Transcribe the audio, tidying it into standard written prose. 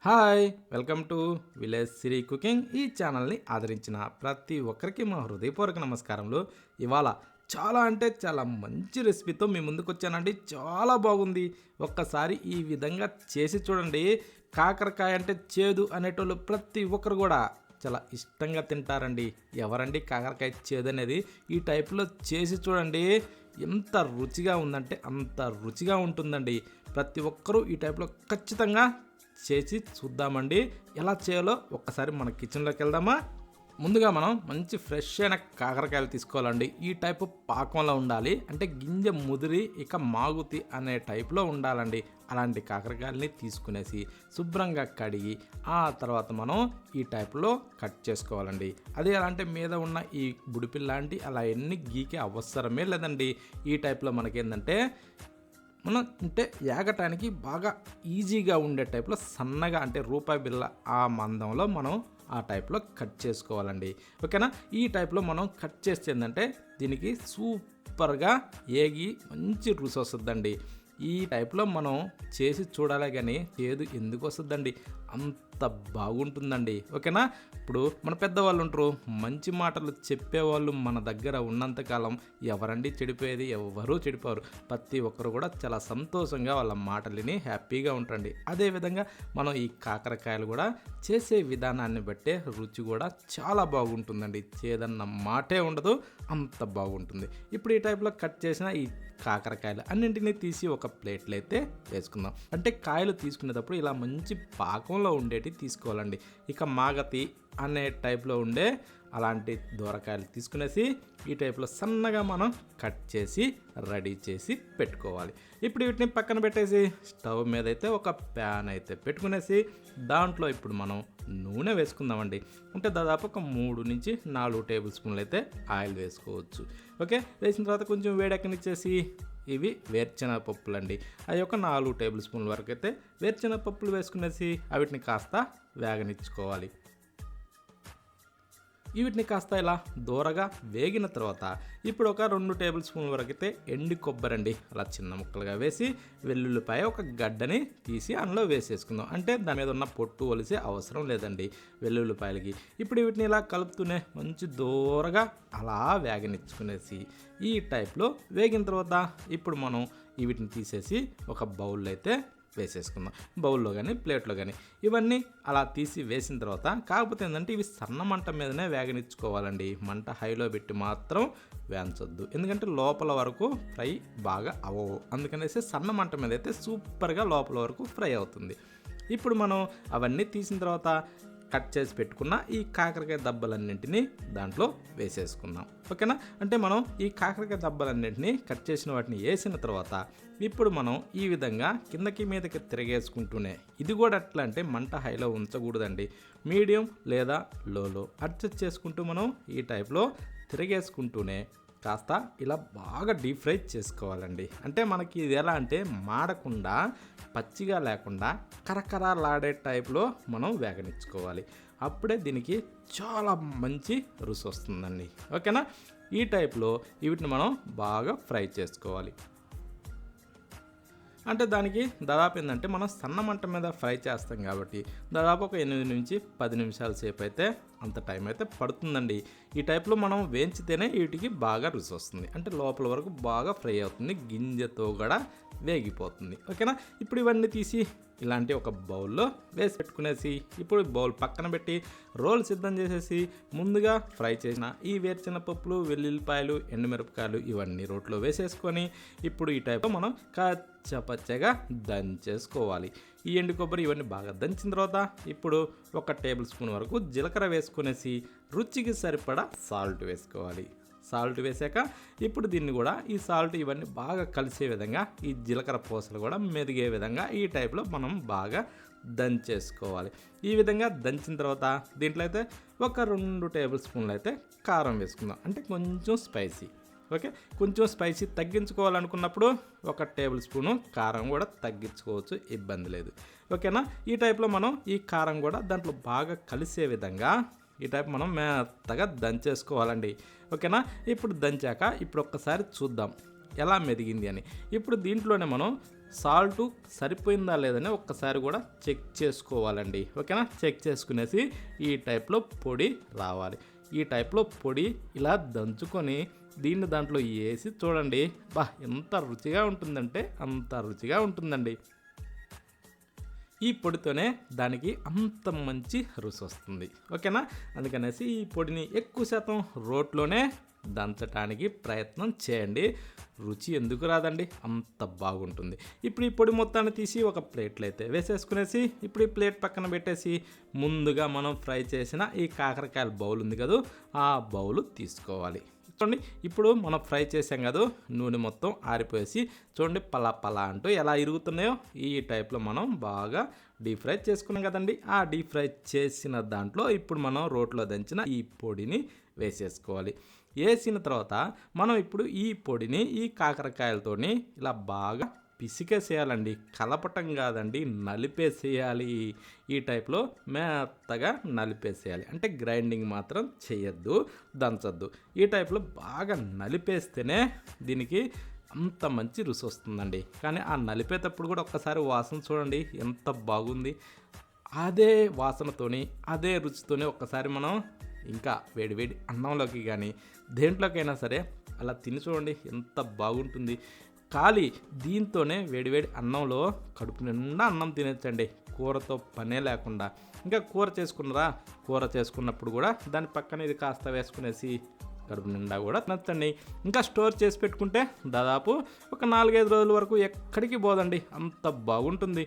Hi! Welcome to village Siri cooking. ఈ ఛానల్‌ని ఆదరించిన ప్రతి ఒక్కరికి మా హృదయపూర్వక నమస్కారములు. ఇవాళ చాలా అంటే చాలా మంచి రెసిపీతో మీ ముందుకొచ్చానండి. చాలా బాగుంది. ఒక్కసారి ఈ విధంగా చేసి చూడండి. కాకరకాయ అంటే చేదు అనేటోళ్ళు ప్రతి ఒక్కరు కూడా చాలా ఇష్టంగా తింటారండి. ఎవరండి కాకరకాయ చేదనేది? ఈ టైప్‌లో చేసి చూడండి. ఎంత రుచిగా ఉందంటే అంత రుచిగా ఉంటుందండి. ప్రతి ఒక్కరూ ఈ టైప్‌లో ఖచ్చితంగా చేసి చూద్దామండి. ఎలా చేయాలో ఒక్కసారి మన కిచెన్లోకి వెళ్దామా? ముందుగా మనం మంచి ఫ్రెష్ అయిన కాకరకాయలు తీసుకోవాలండి. ఈ టైపు పాకంలో ఉండాలి. అంటే గింజ ముదిరి ఇక మాగుతి అనే టైప్లో ఉండాలండి. అలాంటి కాకరకాయలని తీసుకునేసి శుభ్రంగా కడిగి ఆ తర్వాత మనం ఈ టైప్లో కట్ చేసుకోవాలండి. అది ఎలా అంటే మీద ఉన్న ఈ బుడిపిల్లాంటి అలా ఎన్ని గీకే అవసరమే లేదండి. ఈ టైప్లో మనకేంటంటే మనం అంటే ఏగటానికి బాగా ఈజీగా ఉండే టైప్లో సన్నగా అంటే రూపాయి బిళ్ళ ఆ మందంలో మనం ఆ టైప్లో కట్ చేసుకోవాలండి. ఓకేనా? ఈ టైప్లో మనం కట్ చేస్తే ఏంటంటే దీనికి సూపర్గా ఏగి మంచి రుచి వస్తుందండి. ఈ టైప్లో మనం చేసి చూడాలి కానీ చేదు ఎందుకు వస్తుందండి, అంత బాగుంటుందండి. ఓకేనా? ఇప్పుడు మన పెద్దవాళ్ళు ఉంటారు, మంచి మాటలు చెప్పేవాళ్ళు మన దగ్గర ఉన్నంతకాలం ఎవరండి చెడిపోయేది? ఎవరూ చెడిపోరు. ప్రతి ఒక్కరు కూడా చాలా సంతోషంగా వాళ్ళ మాటలని హ్యాపీగా ఉంటారండి. అదేవిధంగా మనం ఈ కాకరకాయలు కూడా చేసే విధానాన్ని బట్టే రుచి కూడా చాలా బాగుంటుందండి. చేదన్న మాటే ఉండదు, అంత బాగుంటుంది. ఇప్పుడు ఈ టైప్లో కట్ చేసిన ఈ కాకరకాయలు అన్నింటినీ తీసి ఒక ప్లేట్లో అయితే వేసుకుందాం. అంటే కాయలు తీసుకునేటప్పుడు ఇలా మంచి పాకంలో ఉండేటి తీసుకోవాలండి. ఇక మాగతి అనే టైప్లో ఉండే అలాంటి దూరకాయలు తీసుకునేసి ఈ టైప్లో సన్నగా మనం కట్ చేసి రెడీ చేసి పెట్టుకోవాలి. ఇప్పుడు వీటిని పక్కన పెట్టేసి స్టవ్ మీద అయితే ఒక ప్యాన్ అయితే పెట్టుకునేసి దాంట్లో ఇప్పుడు మనం నూనె వేసుకుందామండి. అంటే దాదాపు ఒక 3 నుంచి 4 టేబుల్ స్పూన్లు అయితే ఆయిల్ వేసుకోవచ్చు. ఓకే, వేసిన తర్వాత కొంచెం వేడెక్కనిచ్చేసి ఇవి వేరుశెనగ పప్పులండి. అవి ఒక 4 టేబుల్ స్పూన్ల వరకు అయితే వేరుశెనగ పప్పులు వేసుకునేసి వీటిని కాస్త వేగనిచ్చుకోవాలి. వీటిని కాస్త ఇలా దూరగా వేగిన తర్వాత ఇప్పుడు ఒక 2 టేబుల్ స్పూన్ల వరకు అయితే ఎండు కొబ్బరి అండి అలా చిన్న ముక్కలుగా వేసి వెల్లుల్లిపాయ ఒక గడ్డని తీసి అందులో వేసేసుకుందాం. అంటే దాని మీద ఉన్న పొట్టు ఒలిసే అవసరం లేదండి వెల్లుల్లిపాయలకి. ఇప్పుడు వీటిని ఇలా కలుపుతూనే మంచి దూరగా అలా వేగనిచ్చుకునేసి ఈ టైప్లో వేగిన తర్వాత ఇప్పుడు మనం వీటిని తీసేసి ఒక బౌల్లో అయితే వేసేసుకుందాం. బౌల్లో కానీ ప్లేట్లో కానీ ఇవన్నీ అలా తీసి వేసిన తర్వాత కాకపోతే ఏంటంటే ఇవి సన్న మంట మీదనే వేగనిచ్చుకోవాలండి. మంట హైలో పెట్టి మాత్రం వేయించొద్దు, ఎందుకంటే లోపల వరకు ఫ్రై బాగా అవ్వవు. అందుకనేసి సన్న మంట మీద అయితే సూపర్గా లోపల వరకు ఫ్రై అవుతుంది. ఇప్పుడు మనం అవన్నీ తీసిన తర్వాత కట్ చేసి పెట్టుకున్న ఈ కాకరకాయ దబ్బలన్నింటినీ దాంట్లో వేసేసుకుందాం. ఓకేనా? అంటే మనం ఈ కాకరకాయ దబ్బలన్నింటినీ కట్ చేసిన వాటిని వేసిన తర్వాత ఇప్పుడు మనం ఈ విధంగా కిందకి మీదకి తిరగేసుకుంటూనే, ఇది కూడా ఎట్లా అంటే మంట హైలో ఉంచకూడదండి, మీడియం లేదా లోలో అడ్జస్ట్ చేసుకుంటూ మనం ఈ టైప్లో తిరగేసుకుంటూనే కాస్త ఇలా బాగా డీప్ ఫ్రై చేసుకోవాలండి. అంటే మనకి ఇది ఎలా అంటే మాడకుండా పచ్చిగా లేకుండా కరకరలాడే టైప్లో మనం వేగనిచ్చుకోవాలి. అప్పుడే దీనికి చాలా మంచి రుచి వస్తుందండి. ఓకేనా? ఈ టైప్లో వీటిని మనం బాగా ఫ్రై చేసుకోవాలి. అంటే దానికి దాదాపు ఏంటంటే మనం సన్న మంట మీద ఫ్రై చేస్తాం కాబట్టి దాదాపు ఒక 8 నుంచి 10 నిమిషాల సేపు అయితే అంత టైం అయితే పడుతుందండి. ఈ టైప్లో మనం వేయించితేనే వీటికి బాగా రుచి వస్తుంది. అంటే లోపల వరకు బాగా ఫ్రై అవుతుంది, గింజతో కూడా వేగిపోతుంది. ఓకేనా? ఇప్పుడు ఇవన్నీ తీసి ఇలాంటి ఒక బౌల్లో వేసి పెట్టుకునేసి ఇప్పుడు బౌల్ పక్కన పెట్టి రోల్ సిద్ధం చేసేసి ముందుగా ఫ్రై చేసిన ఈ వేరుశెనగ పప్పులు, వెల్లుల్లిపాయలు, ఎండుమిరపకాయలు ఇవన్నీ రోట్లో వేసేసుకొని ఇప్పుడు ఈ టైప్లో మనం కచ్చపచ్చగా దంచేసుకోవాలి. ఈ ఎండు కొబ్బరి ఇవన్నీ బాగా దంచిన తర్వాత ఇప్పుడు ఒక టేబుల్ స్పూన్ వరకు జీలకర్ర వేసుకునేసి రుచికి సరిపడా సాల్ట్ వేసుకోవాలి. సాల్ట్ వేసాక ఇప్పుడు దీన్ని కూడా ఈ సాల్ట్ ఇవన్నీ బాగా కలిసే విధంగా ఈ జీలకర్ర పూసలు కూడా మెదిగే విధంగా ఈ టైప్లో మనం బాగా దంచేసుకోవాలి. ఈ విధంగా దంచిన తర్వాత దీంట్లో అయితే ఒక 2 టేబుల్ స్పూన్లు అయితే కారం వేసుకుందాం. అంటే కొంచెం స్పైసీ. ఓకే, కొంచెం స్పైసీ తగ్గించుకోవాలనుకున్నప్పుడు ఒక టేబుల్ స్పూను కారం కూడా తగ్గించుకోవచ్చు, ఇబ్బంది లేదు. ఓకేనా? ఈ టైప్లో మనం ఈ కారం కూడా దాంట్లో బాగా కలిసే విధంగా ఈ టైప్ మనం మెత్తగా దంచేసుకోవాలండి. ఓకేనా? ఇప్పుడు దంచాక ఇప్పుడు ఒక్కసారి చూద్దాం ఎలా మెదిగింది అని. ఇప్పుడు దీంట్లోనే మనం సాల్ట్ సరిపోయిందా లేదని ఒక్కసారి కూడా చెక్ చేసుకోవాలండి. ఓకేనా? చెక్ చేసుకునేసి ఈ టైప్లో పొడి రావాలి. ఈ టైప్లో పొడి ఇలా దంచుకొని దీన్ని దాంట్లో వేసి చూడండి. ఎంత రుచిగా ఉంటుందంటే అంత రుచిగా ఉంటుందండి. ఈ పొడితోనే దానికి అంత మంచి రుచి వస్తుంది. ఓకేనా? అందుకనేసి ఈ పొడిని ఎక్కువ శాతం రోట్లోనే దంచడానికి ప్రయత్నం చేయండి. రుచి ఎందుకు రాదండి, అంత బాగుంటుంది. ఇప్పుడు ఈ పొడి మొత్తాన్ని తీసి ఒక ప్లేట్లో అయితే వేసేసుకునేసి ఇప్పుడు ఈ ప్లేట్ పక్కన పెట్టేసి ముందుగా మనం ఫ్రై చేసిన ఈ కాకరకాయల బౌల్ ఉంది కదా, ఆ బౌల్ తీసుకోవాలి. చూడండి, ఇప్పుడు మనం ఫ్రై చేసాం కదా, నూనె మొత్తం ఆరిపోయేసి చూడండి పలా పలా అంటూ ఎలా ఇరుగుతున్నాయో ఈ టైప్లో మనం బాగా డీప్ ఫ్రై చేసుకున్నాం కదండి. ఆ డీప్ ఫ్రై చేసిన దాంట్లో ఇప్పుడు మనం రోట్లో దంచిన ఈ పొడిని వేసేసుకోవాలి. వేసిన తర్వాత మనం ఇప్పుడు ఈ పొడిని ఈ కాకరకాయలతోని ఇలా బాగా పిసికేసేయాలండి. కలపటం కాదండి, నలిపేసేయాలి. ఈ టైప్లో మెత్తగా నలిపేసేయాలి. అంటే గ్రైండింగ్ మాత్రం చేయొద్దు, దంచొద్దు. ఈ టైప్లో బాగా నలిపేస్తేనే దీనికి అంత మంచి రుచి వస్తుందండి. కానీ ఆ నలిపేటప్పుడు కూడా ఒక్కసారి వాసన చూడండి ఎంత బాగుంది. అదే వాసనతోని అదే రుచితోనే ఒక్కసారి మనం ఇంకా వేడివేడి అన్నంలోకి కానీ దేంట్లోకైనా సరే అలా తిని చూడండి ఎంత బాగుంటుంది. ఖాళీ దీంతోనే వేడివేడి అన్నంలో కడుపు నిండా అన్నం తినచ్చండి, కూరతో పనే లేకుండా. ఇంకా కూర చేసుకున్నారా, కూర చేసుకున్నప్పుడు కూడా దాని పక్కన ఇది కాస్త వేసుకునేసి కడుపు నిండా కూడా తినచ్చండి. ఇంకా స్టోర్ చేసి పెట్టుకుంటే దాదాపు ఒక 4-5 రోజుల వరకు ఎక్కడికి పోదండి, అంత బాగుంటుంది.